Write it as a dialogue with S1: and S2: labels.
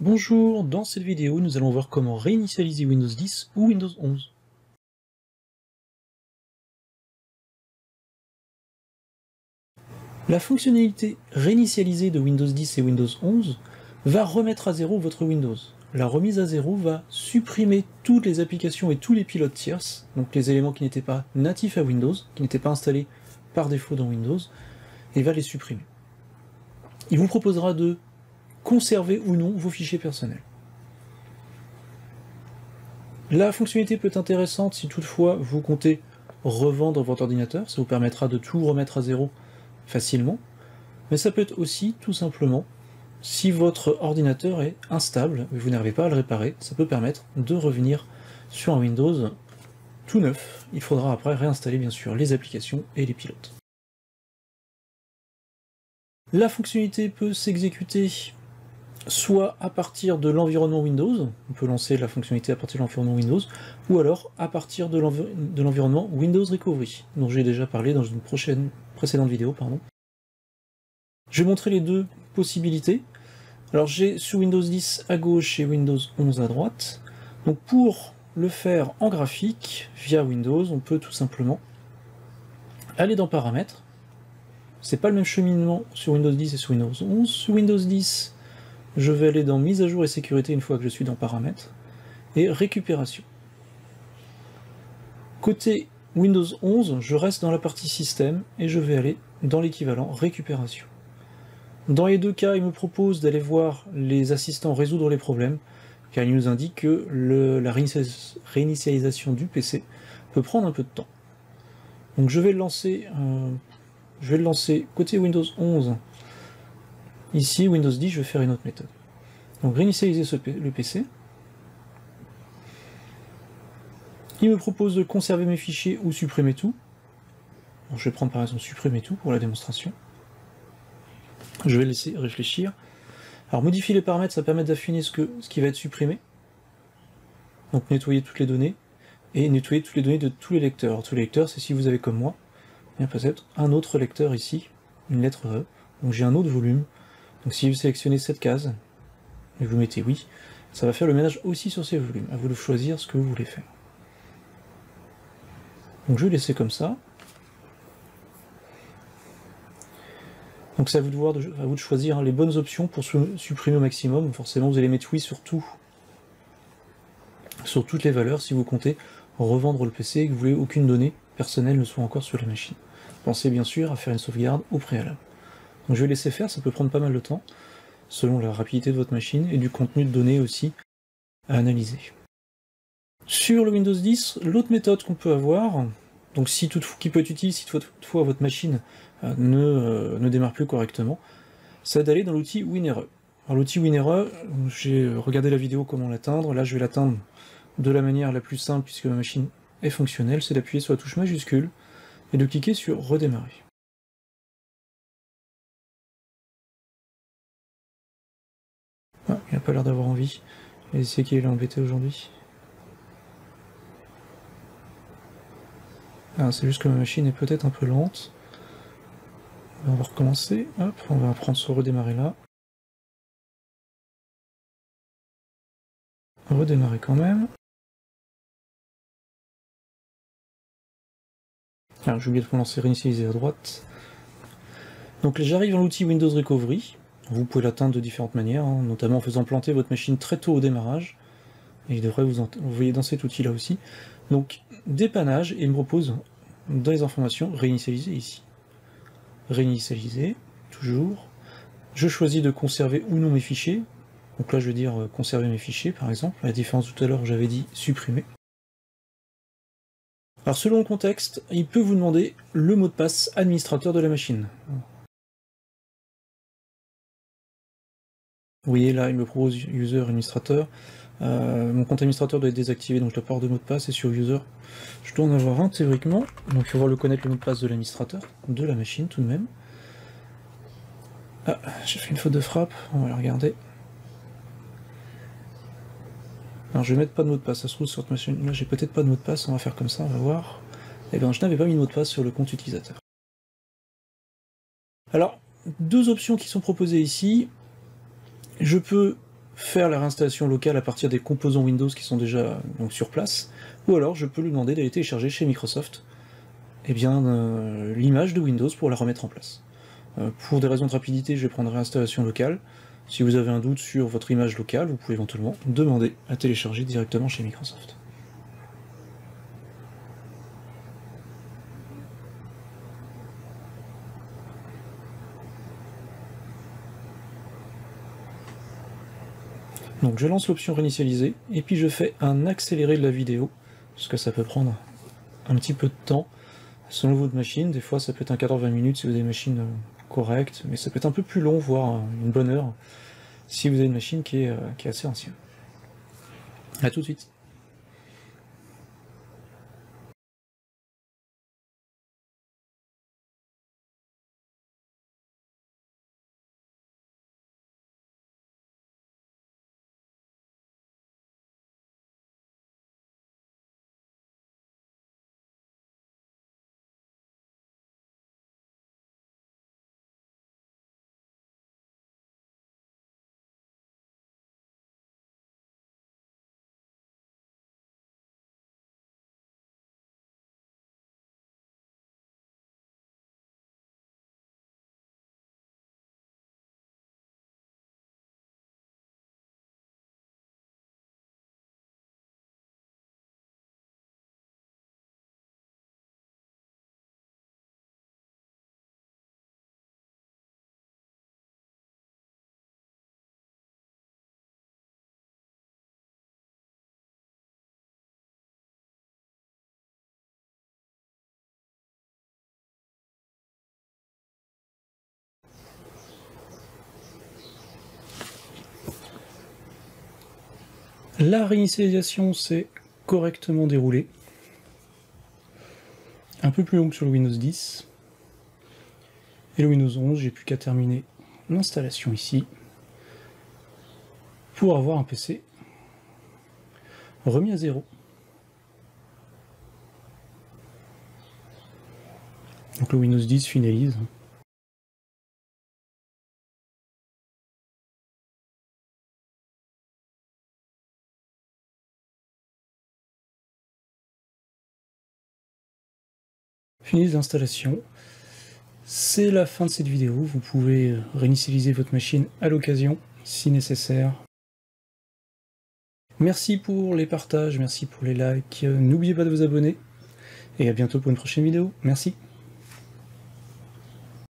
S1: Bonjour, dans cette vidéo, nous allons voir comment réinitialiser Windows 10 ou Windows 11. La fonctionnalité réinitialisée de Windows 10 et Windows 11 va remettre à zéro votre Windows. La remise à zéro va supprimer toutes les applications et tous les pilotes tierces, donc les éléments qui n'étaient pas natifs à Windows, qui n'étaient pas installés par défaut dans Windows, et va les supprimer. Il vous proposera de conserver ou non vos fichiers personnels. La fonctionnalité peut être intéressante si toutefois vous comptez revendre votre ordinateur, ça vous permettra de tout remettre à zéro facilement, mais ça peut être aussi tout simplement si votre ordinateur est instable et vous n'arrivez pas à le réparer, ça peut permettre de revenir sur un Windows tout neuf. Il faudra après réinstaller bien sûr les applications et les pilotes. La fonctionnalité peut s'exécuter soit à partir de l'environnement Windows, on peut lancer la fonctionnalité à partir de l'environnement Windows, ou alors à partir de l'environnement Windows Recovery, dont j'ai déjà parlé dans une précédente vidéo. Je vais montrer les deux possibilités. Alors j'ai sur Windows 10 à gauche et Windows 11 à droite. Donc pour le faire en graphique, via Windows, on peut tout simplement aller dans Paramètres. C'est pas le même cheminement sur Windows 10 et sur Windows 11. Sur Windows 10, je vais aller dans Mise à jour et sécurité une fois que je suis dans Paramètres, et Récupération. Côté Windows 11, je reste dans la partie Système, et je vais aller dans l'équivalent Récupération. Dans les deux cas, il me propose d'aller voir les assistants résoudre les problèmes, car il nous indique que la réinitialisation du PC peut prendre un peu de temps. Donc je vais le lancer côté Windows 11. Ici, Windows 10, je vais faire une autre méthode. Donc réinitialiser le PC. Il me propose de conserver mes fichiers ou supprimer tout. Donc, je vais prendre par exemple supprimer tout pour la démonstration. Je vais laisser réfléchir. Alors modifier les paramètres, ça permet d'affiner ce qui va être supprimé. Donc nettoyer toutes les données, et nettoyer toutes les données de tous les lecteurs. Alors, tous les lecteurs, c'est si vous avez comme moi, il y a peut-être un autre lecteur ici, une lettre E, donc j'ai un autre volume. Donc si vous sélectionnez cette case, et vous mettez oui, ça va faire le ménage aussi sur ces volumes. À vous de choisir ce que vous voulez faire. Donc je vais laisser comme ça. Donc c'est à vous de choisir les bonnes options pour supprimer au maximum. Forcément vous allez mettre oui sur tout, sur toutes les valeurs si vous comptez revendre le PC et que vous voulez aucune donnée personnelle ne soit encore sur la machine. Pensez bien sûr à faire une sauvegarde au préalable. Donc je vais laisser faire, ça peut prendre pas mal de temps, selon la rapidité de votre machine et du contenu de données aussi à analyser. Sur le Windows 10, l'autre méthode qu'on peut avoir, donc qui peut être utile si toutefois votre machine ne démarre plus correctement, c'est d'aller dans l'outil WinRE. Alors l'outil WinRE, j'ai regardé la vidéo comment l'atteindre, là je vais l'atteindre de la manière la plus simple puisque ma machine est fonctionnelle, c'est d'appuyer sur la touche majuscule et de cliquer sur redémarrer. Ah, il n'a pas l'air d'avoir envie. Je vais essayer qu'il est embêté aujourd'hui. Ah, c'est juste que ma machine est peut-être un peu lente. On va recommencer. Hop, on va prendre sur redémarrer là. Redémarrer quand même. Alors j'ai oublié de lancer réinitialiser à droite. Donc j'arrive dans l'outil Windows Recovery. Vous pouvez l'atteindre de différentes manières, notamment en faisant planter votre machine très tôt au démarrage. Et il devrait vous voyez dans cet outil là aussi. Donc dépannage, et il me propose dans les informations réinitialiser ici. Réinitialiser, toujours. Je choisis de conserver ou non mes fichiers. Donc là je vais dire conserver mes fichiers par exemple, à la différence tout à l'heure j'avais dit supprimer. Alors selon le contexte, il peut vous demander le mot de passe administrateur de la machine. Vous voyez là, il me propose user administrateur. Mon compte administrateur doit être désactivé, donc je dois pas avoir de mot de passe, et sur user, je dois en avoir un théoriquement, donc il va falloir le connaître le mot de passe de l'administrateur, de la machine tout de même. Ah, j'ai fait une faute de frappe, on va la regarder. Alors je vais mettre pas de mot de passe, ça se trouve sur cette machine là j'ai peut-être pas de mot de passe, on va faire comme ça, on va voir. Eh bien je n'avais pas mis de mot de passe sur le compte utilisateur. Alors, deux options qui sont proposées ici. Je peux faire la réinstallation locale à partir des composants Windows qui sont déjà donc, sur place, ou alors je peux lui demander d'aller télécharger chez Microsoft l'image de Windows pour la remettre en place. Pour des raisons de rapidité, je vais prendre réinstallation locale. Si vous avez un doute sur votre image locale, vous pouvez éventuellement demander à télécharger directement chez Microsoft. Donc je lance l'option réinitialiser, et puis je fais un accéléré de la vidéo, parce que ça peut prendre un petit peu de temps, selon votre machine. Des fois ça peut être un quart d'heure, 20 minutes si vous avez une machine correcte, mais ça peut être un peu plus long, voire une bonne heure, si vous avez une machine qui est assez ancienne. A tout de suite. La réinitialisation s'est correctement déroulée. Un peu plus long que sur le Windows 10. Et le Windows 11, j'ai plus qu'à terminer l'installation ici pour avoir un PC remis à zéro. Donc le Windows 10 finalise. Finisse l'installation. C'est la fin de cette vidéo. Vous pouvez réinitialiser votre machine à l'occasion, si nécessaire. Merci pour les partages, merci pour les likes. N'oubliez pas de vous abonner. Et à bientôt pour une prochaine vidéo. Merci.